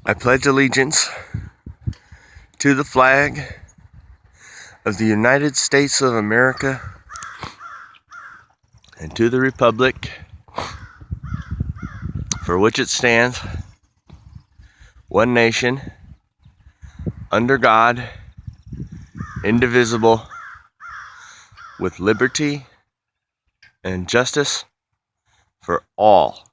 I pledge allegiance to the flag of the United States of America and to the republic for which it stands, one nation, under God, indivisible, with liberty and justice for all.